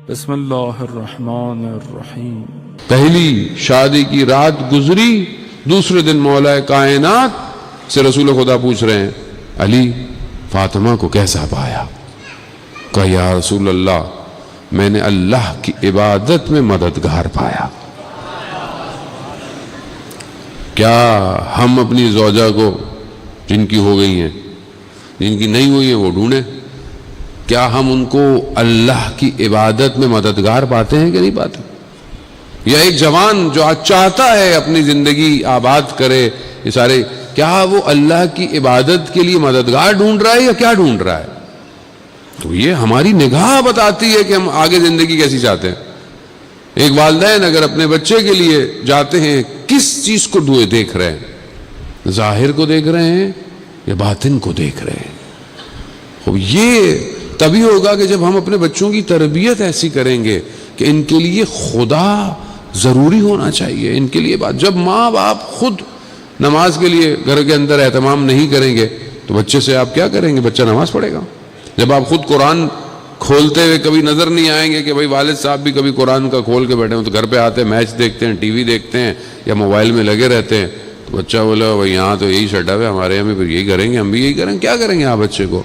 بسم اللہ الرحمن الرحیم۔ پہلی شادی کی رات گزری، دوسرے دن مولا کائنات سے رسول خدا پوچھ رہے ہیں علی فاطمہ کو کیسا پایا؟ کہا یا رسول اللہ میں نے اللہ کی عبادت میں مددگار پایا۔ کیا ہم اپنی زوجہ کو جن کی ہو گئی ہیں، جن کی نہیں ہوئی ہیں وہ ڈھونڈیں؟ کیا ہم ان کو اللہ کی عبادت میں مددگار پاتے ہیں کہ نہیں پاتے؟ یا ایک جوان جو آج چاہتا ہے اپنی زندگی آباد کرے، یہ سارے، کیا وہ اللہ کی عبادت کے لیے مددگار ڈھونڈ رہا ہے یا کیا ڈھونڈ رہا ہے؟ تو یہ ہماری نگاہ بتاتی ہے کہ ہم آگے زندگی کیسی چاہتے ہیں۔ ایک والدین اگر اپنے بچے کے لیے جاتے ہیں، کس چیز کو دیکھ رہے ہیں؟ ظاہر کو دیکھ رہے ہیں یا باطن کو دیکھ رہے ہیں؟ خب یہ تبھی ہوگا کہ جب ہم اپنے بچوں کی تربیت ایسی کریں گے کہ ان کے لیے خدا ضروری ہونا چاہیے، ان کے لیے بات۔ جب ماں باپ خود نماز کے لیے گھر کے اندر اہتمام نہیں کریں گے تو بچے سے آپ کیا کریں گے؟ بچہ نماز پڑھے گا۔ جب آپ خود قرآن کھولتے ہوئے کبھی نظر نہیں آئیں گے کہ بھائی والد صاحب بھی کبھی قرآن کا کھول کے بیٹھے ہوں، تو گھر پہ آتے ہیں میچ دیکھتے ہیں، ٹی وی دیکھتے ہیں یا موبائل میں لگے رہتے ہیں، تو بچہ بولا بھائی یہاں تو یہی سیٹ اپ ہے، ہمارے یہاں بھی پھر یہی کریں گے، ہم بھی یہی کریں گے۔ کیا کریں گے آپ بچے کو؟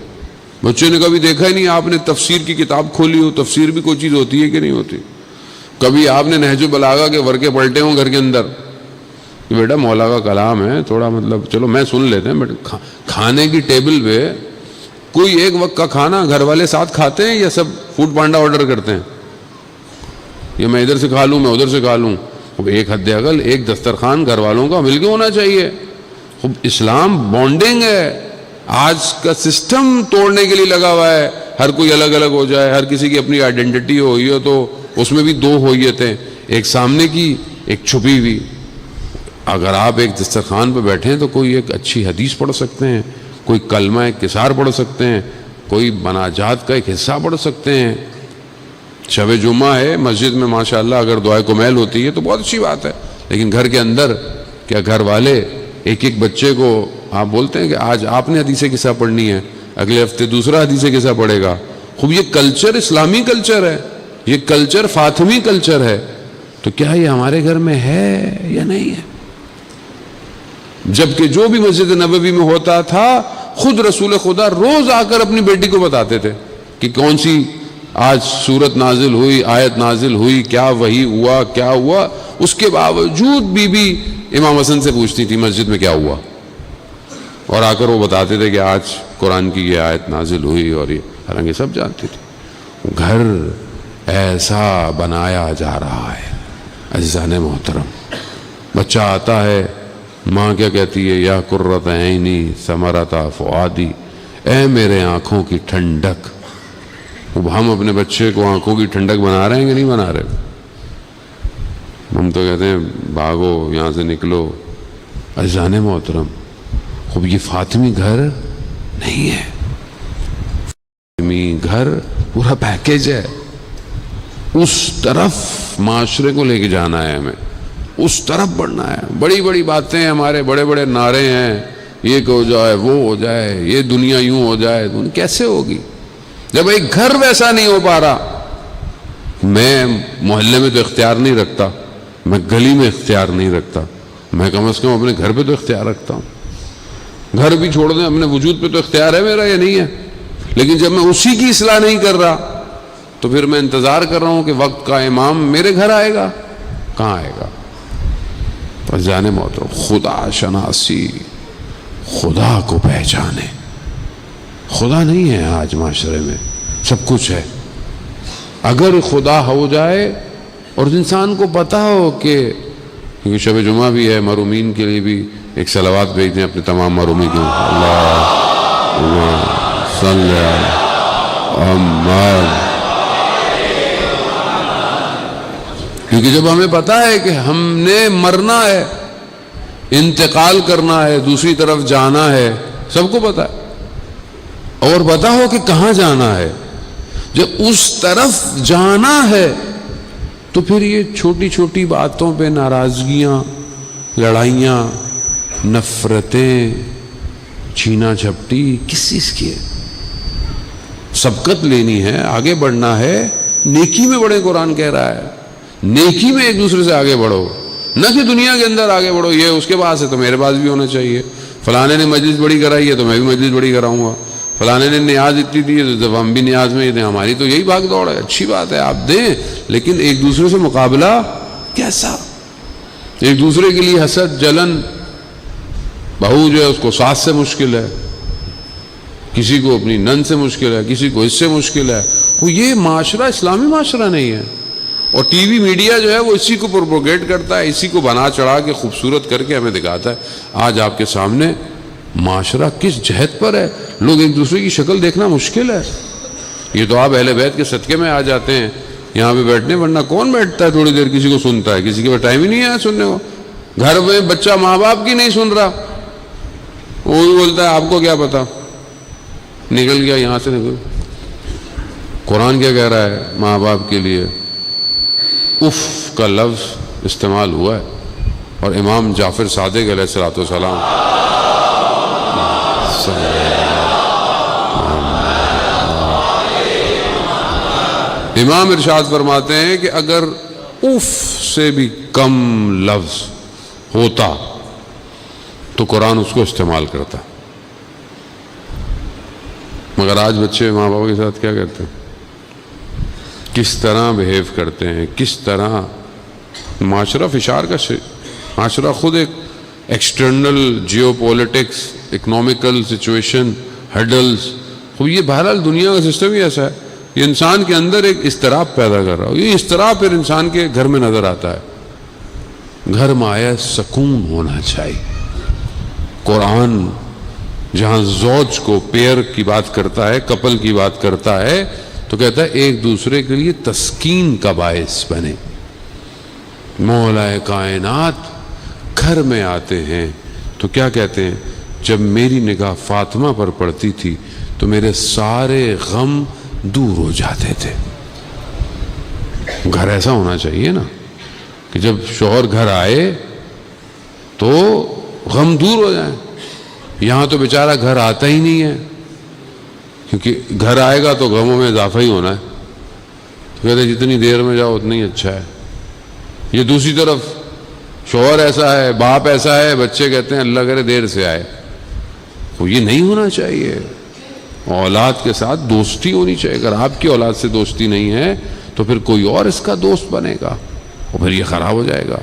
بچے نے کبھی دیکھا ہی نہیں آپ نے تفسیر کی کتاب کھولی ہو، تفسیر بھی کوئی چیز ہوتی ہے کہ نہیں ہوتی؟ کبھی آپ نے نہج البلاغہ کے ورقے پلٹے ہوں گھر کے اندر کہ بیٹا مولا کا کلام ہے، تھوڑا مطلب چلو میں سن لیتے ہیں، بٹ کھانے کی ٹیبل پہ کوئی ایک وقت کا کھانا گھر والے ساتھ کھاتے ہیں یا سب فوڈ پانڈا آرڈر کرتے ہیں؟ یہ میں ادھر سے کھا لوں، میں ادھر سے کھا لوں۔ ایک حد اقل ایک دسترخوان گھر والوں کا مل کے ہونا چاہیے۔ خوب اسلام بانڈنگ ہے، آج کا سسٹم توڑنے کے لیے لگا ہوا ہے، ہر کوئی الگ الگ ہو جائے، ہر کسی کی اپنی آئیڈینٹی ہوئی ہو، تو اس میں بھی دو ہوئیتیں، ایک سامنے کی ایک چھپی ہوئی۔ اگر آپ ایک دسترخوان پہ بیٹھے ہیں تو کوئی ایک اچھی حدیث پڑھ سکتے ہیں، کوئی کلمہ ایک کثار پڑھ سکتے ہیں، کوئی مناجات کا ایک حصہ پڑھ سکتے ہیں۔ شب جمعہ ہے مسجد میں ماشاءاللہ اگر دعائے کمیل ہوتی ہے تو بہت اچھی بات ہے، لیکن گھر کے اندر کیا گھر والے ایک ایک بچے کو آپ بولتے ہیں کہ آج آپ نے حدیث قصہ پڑھنی ہے، اگلے ہفتے دوسرا حدیث قصہ پڑھے گا؟ خوب یہ کلچر اسلامی کلچر ہے، یہ کلچر فاطمی کلچر ہے، تو کیا یہ ہمارے گھر میں ہے یا نہیں ہے؟ جبکہ جو بھی مسجد نبوی میں ہوتا تھا خود رسول خدا روز آ کر اپنی بیٹی کو بتاتے تھے کہ کون سی آج سورت نازل ہوئی، آیت نازل ہوئی، کیا وحی ہوا، کیا ہوا۔ اس کے باوجود بی بی امام حسن سے پوچھتی تھی مسجد میں کیا ہوا، اور آ کر وہ بتاتے تھے کہ آج قرآن کی یہ آیت نازل ہوئی، اور یہ حالانکہ سب جانتے تھے۔ گھر ایسا بنایا جا رہا ہے عزیزان محترم۔ بچہ آتا ہے، ماں کیا کہتی ہے؟ یا قرۃ عینی ثمرۃ فؤادی، اے میرے آنکھوں کی ٹھنڈک۔ اب ہم اپنے بچے کو آنکھوں کی ٹھنڈک بنا رہے ہیں کہ نہیں بنا رہے؟ ہم تو کہتے ہیں بھاگو یہاں سے نکلو۔ عزیزان محترم، خوب یہ فاطمی گھر نہیں ہے، فاطمی گھر پورا پیکیج ہے۔ اس طرف معاشرے کو لے کے جانا ہے ہمیں، اس طرف بڑھنا ہے۔ بڑی بڑی باتیں ہمارے، بڑے بڑے نعرے ہیں، یہ کہ ہو جائے، وہ ہو جائے، یہ دنیا یوں ہو جائے، کیسے ہوگی جب ایک گھر ویسا نہیں ہو پا رہا؟ میں محلے میں تو اختیار نہیں رکھتا، میں گلی میں اختیار نہیں رکھتا، میں کم از کم اپنے گھر پہ تو اختیار رکھتا ہوں۔ گھر بھی چھوڑ دیں، اپنے وجود پہ تو اختیار ہے میرا یا نہیں ہے؟ لیکن جب میں اسی کی اصلاح نہیں کر رہا تو پھر میں انتظار کر رہا ہوں کہ وقت کا امام میرے گھر آئے گا، کہاں آئے گا؟ تو جانے محترم، خدا شناسی، خدا کو پہچانے۔ خدا نہیں ہے آج معاشرے میں، سب کچھ ہے۔ اگر خدا ہو جائے اور انسان کو پتہ ہو کہ کیونکہ شب جمعہ بھی ہے، محرومین کے لیے بھی ایک صلوات بھیج دیں اپنے تمام محرومین کے، اللہم صلی علی محمد۔ کیونکہ جب ہمیں پتہ ہے کہ ہم نے مرنا ہے، انتقال کرنا ہے، دوسری طرف جانا ہے، سب کو پتہ ہے، اور پتہ ہو کہ کہاں جانا ہے، جب اس طرف جانا ہے تو پھر یہ چھوٹی چھوٹی باتوں پہ ناراضگیاں، لڑائیاں، نفرتیں، چھینا جھپٹی کس چیز کی ہے؟ سبقت لینی ہے، آگے بڑھنا ہے نیکی میں بڑھے. قرآن کہہ رہا ہے نیکی میں ایک دوسرے سے آگے بڑھو, نہ کہ دنیا کے اندر آگے بڑھو. یہ اس کے پاس ہے تو میرے پاس بھی ہونا چاہیے, فلانے نے مجلس بڑی کرائی ہے تو میں بھی مجلس بڑی کراؤں گا, فلانے نے نیاز اتنی دی ہے تو جب ہم بھی نیاز میں ہی دیں. ہماری تو یہی بھاگ دوڑ ہے. اچھی بات ہے آپ دیں, لیکن ایک دوسرے سے مقابلہ کیسا؟ ایک دوسرے کے لیے حسد, جلن. بہو جو ہے اس کو ساس سے مشکل ہے, کسی کو اپنی نند سے مشکل ہے, کسی کو اس سے مشکل ہے. وہ یہ معاشرہ اسلامی معاشرہ نہیں ہے. اور ٹی وی میڈیا جو ہے وہ اسی کو پروپوگیٹ کرتا ہے, اسی کو بنا چڑھا کے خوبصورت کر کے ہمیں دکھاتا ہے. آج آپ کے سامنے معاشرہ کس جہت پر ہے. لوگ ایک دوسرے کی شکل دیکھنا مشکل ہے. یہ تو آپ اہل بیت کے صدقے میں آ جاتے ہیں یہاں پہ بیٹھنے, ورنہ کون بیٹھتا ہے تھوڑی دیر کسی کو سنتا ہے؟ کسی کے پاس ٹائم ہی نہیں ہے سننے کو. گھر میں بچہ ماں باپ کی نہیں سن رہا, وہ بھی بولتا ہے آپ کو کیا پتا, نکل گیا یہاں سے نکل. قرآن کیا کہہ رہا ہے ماں باپ کے لیے؟ اف کا لفظ استعمال ہوا ہے. اور امام جعفر صادق علیہ الصلوۃ والسلام امام ارشاد فرماتے ہیں کہ اگر اف سے بھی کم لفظ ہوتا تو قرآن اس کو استعمال کرتا. مگر آج بچے ماں باپ کے ساتھ کیا کرتے ہیں, کس طرح بہیو کرتے ہیں, کس طرح. معاشرہ فشار کا معاشرہ خود ایک external geopolitics, economical situation, hurdles. یہ بہرحال دنیا کا سسٹم ہی ایسا ہے. یہ انسان کے اندر ایک اضطراب پیدا کر رہا ہو. یہ اضطراب پھر انسان کے گھر میں نظر آتا ہے. گھر میں آیا سکون ہونا چاہیے. قرآن جہاں زوج کو پیئر کی بات کرتا ہے, کپل کی بات کرتا ہے, تو کہتا ہے ایک دوسرے کے لیے تسکین کا باعث بنے. مولا کائنات گھر میں آتے ہیں تو کیا کہتے ہیں, جب میری نگاہ فاطمہ پر پڑتی تھی تو میرے سارے غم دور ہو جاتے تھے. گھر ایسا ہونا چاہیے نا کہ جب شوہر گھر آئے تو غم دور ہو جائیں. یہاں تو بیچارہ گھر آتا ہی نہیں ہے, کیونکہ گھر آئے گا تو غموں میں اضافہ ہی ہونا ہے. تو کہتے ہیں جتنی دیر میں جاؤ اتنا ہی اچھا ہے. یہ دوسری طرف شوہر ایسا ہے, باپ ایسا ہے, بچے کہتے ہیں اللہ کرے دیر سے آئے. تو یہ نہیں ہونا چاہیے. اولاد کے ساتھ دوستی ہونی چاہیے. اگر آپ کی اولاد سے دوستی نہیں ہے تو پھر کوئی اور اس کا دوست بنے گا اور پھر یہ خراب ہو جائے گا.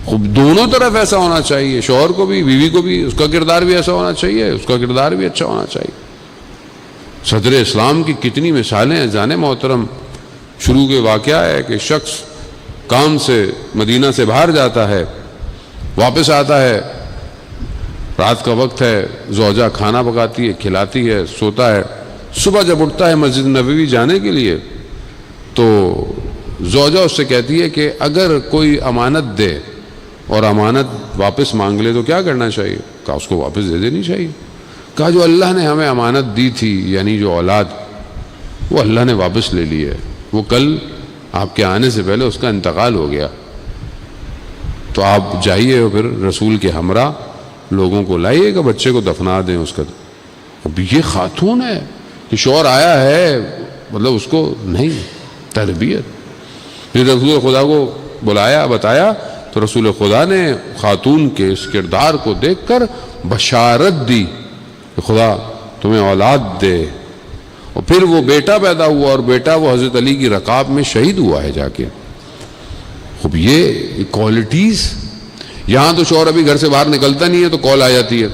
خوب دونوں طرف ایسا ہونا چاہیے, شوہر کو بھی بیوی کو بھی. اس کا کردار بھی ایسا ہونا چاہیے, اس کا کردار بھی اچھا ہونا چاہیے. صدر اسلام کی کتنی مثالیں ہیں جانے محترم. شروع کے واقعہ ہے کہ شخص کام سے مدینہ سے باہر جاتا ہے, واپس آتا ہے, رات کا وقت ہے, زوجہ کھانا پکاتی ہے, کھلاتی ہے, سوتا ہے. صبح جب اٹھتا ہے مسجد نبوی جانے کے لیے تو زوجہ اس سے کہتی ہے کہ اگر کوئی امانت دے اور امانت واپس مانگ لے تو کیا کرنا چاہیے؟ کہا اس کو واپس دے دینی چاہیے. کہا جو اللہ نے ہمیں امانت دی تھی, یعنی جو اولاد, وہ اللہ نے واپس لے لی ہے. وہ کل آپ کے آنے سے پہلے اس کا انتقال ہو گیا. تو آپ جائیے اور پھر رسول کے ہمراہ لوگوں کو لائیے کہ بچے کو دفنا دیں اس کا. اب یہ خاتون ہے کہ شوہر آیا ہے, مطلب اس کو نہیں تربیت. پھر رسول خدا کو بلایا, بتایا, تو رسول خدا نے خاتون کے اس کردار کو دیکھ کر بشارت دی کہ خدا تمہیں اولاد دے. اور پھر وہ بیٹا پیدا ہوا, اور بیٹا وہ حضرت علی کی رکاب میں شہید ہوا ہے جا کے. خوب یہ کوالٹیز. یہاں تو شوہر ابھی گھر سے باہر نکلتا نہیں ہے تو کال آ جاتی ہے,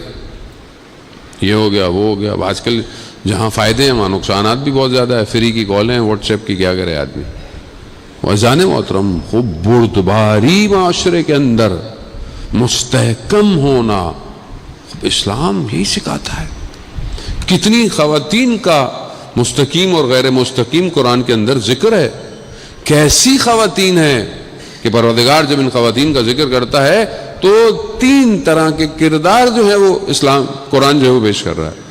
یہ ہو گیا وہ ہو گیا. اب آج کل جہاں فائدے ہیں وہاں نقصانات بھی بہت زیادہ ہے. فری کی کالیں, واٹس ایپ کی, کیا کرے آدمی. وزان محترم, خوب بردباری معاشرے کے اندر مستحکم ہونا اسلام یہی سکھاتا ہے. کتنی خواتین کا مستقیم اور غیر مستقیم قرآن کے اندر ذکر ہے. کیسی خواتین ہیں کہ پروردگار جب ان خواتین کا ذکر کرتا ہے تو 3 طرح کے کردار جو ہے وہ اسلام قرآن جو ہے وہ پیش کر رہا ہے.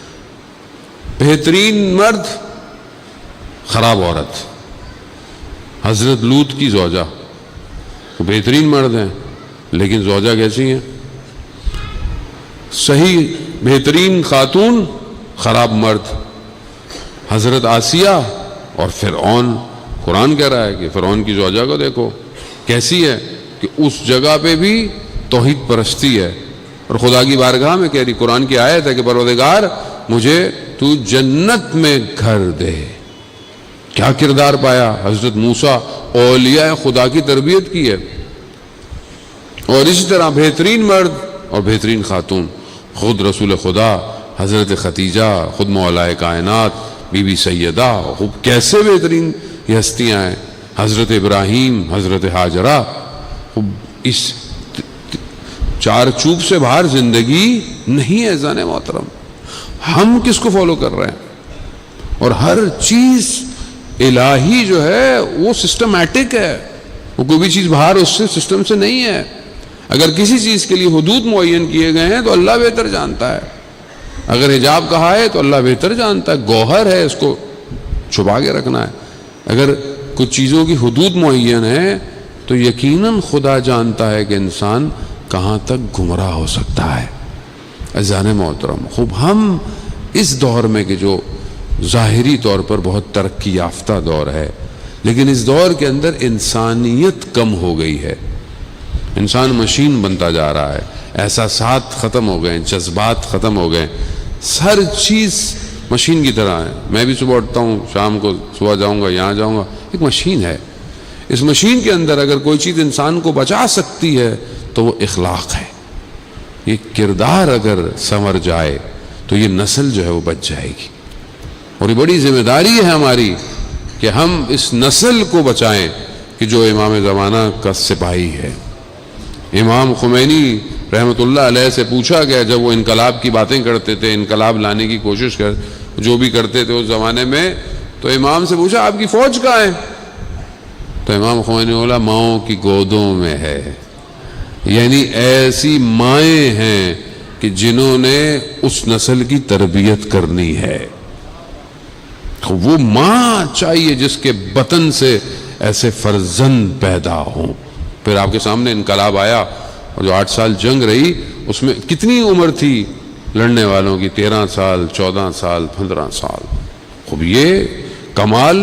بہترین مرد, خراب عورت. حضرت لوط کی زوجہ, وہ بہترین مرد ہیں لیکن زوجہ کیسی ہیں؟ صحیح بہترین خاتون, خراب مرد. حضرت آسیہ اور فرعون, قرآن کہہ رہا ہے کہ فرعون کی زوجہ کو دیکھو کیسی ہے کہ اس جگہ پہ بھی توحید پرستی ہے، اور خدا کی بارگاہ میں کہہ رہی، قرآن کی آیت ہے کہ پروردگار مجھے تو جنت میں گھر دے۔ کیا کردار پایا حضرت موسیٰ، اولیاء خدا کی تربیت کی ہے۔ اور اسی طرح بہترین مرد اور بہترین خاتون، خود رسول خدا حضرت ختیجہ، خود مولا کائنات بی بی سیدہ، خوب کیسے بہترین یہ ہستیاں ہیں، حضرت ابراہیم، حضرت ہاجرہ۔ خوب اس چار چوب سے باہر زندگی نہیں ہے زن محترم۔ ہم کس کو فالو کر رہے ہیں؟ اور ہر چیز الہی جو ہے وہ سسٹمیٹک ہے، وہ کوئی بھی چیز باہر اس سے سسٹم سے نہیں ہے۔ اگر کسی چیز کے لیے حدود معین کیے گئے ہیں تو اللہ بہتر جانتا ہے، اگر حجاب کہا ہے تو اللہ بہتر جانتا ہے، گوہر ہے اس کو چھپا کے رکھنا ہے۔ اگر کچھ چیزوں کی حدود معین ہے تو یقیناً خدا جانتا ہے کہ انسان کہاں تک گمراہ ہو سکتا ہے۔ عزیزان محترم، خوب ہم اس دور میں کہ جو ظاہری طور پر بہت ترقی یافتہ دور ہے، لیکن اس دور کے اندر انسانیت کم ہو گئی ہے، انسان مشین بنتا جا رہا ہے، احساسات ختم ہو گئے، جذبات ختم ہو گئے، ہر چیز مشین کی طرح ہے۔ میں بھی صبح اٹھتا ہوں، شام کو صبح جاؤں گا، یہاں جاؤں گا، ایک مشین ہے۔ اس مشین کے اندر اگر کوئی چیز انسان کو بچا سکتی ہے تو وہ اخلاق ہے۔ یہ کردار اگر سنور جائے تو یہ نسل جو ہے وہ بچ جائے گی، اور یہ بڑی ذمہ داری ہے ہماری کہ ہم اس نسل کو بچائیں کہ جو امام زمانہ کا سپاہی ہے۔ امام خمینی رحمۃ اللہ علیہ سے پوچھا گیا جب وہ انقلاب کی باتیں کرتے تھے، انقلاب لانے کی کوشش جو بھی کرتے تھے اس زمانے میں، تو امام سے پوچھا آپ کی فوج کہاں ہے؟ تو امام خمینی بولا ماؤں کی گودوں میں ہے، یعنی ایسی مائیں ہیں کہ جنہوں نے اس نسل کی تربیت کرنی ہے۔ وہ ماں چاہیے جس کے بطن سے ایسے فرزند پیدا ہوں۔ پھر آپ کے سامنے انقلاب آیا، اور جو 8 سال جنگ رہی اس میں کتنی عمر تھی لڑنے والوں کی؟ 13 سال، 14 سال، 15 سال۔ خوب یہ کمال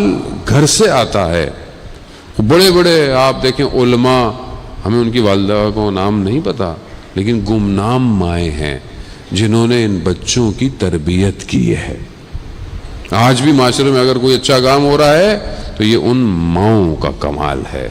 گھر سے آتا ہے۔ بڑے بڑے آپ دیکھیں علماء، ہمیں ان کی والدہ کو نام نہیں پتا، لیکن گمنام مائیں ہیں جنہوں نے ان بچوں کی تربیت کی ہے۔ آج بھی معاشرے میں اگر کوئی اچھا کام ہو رہا ہے تو یہ ان ماؤں کا کمال ہے۔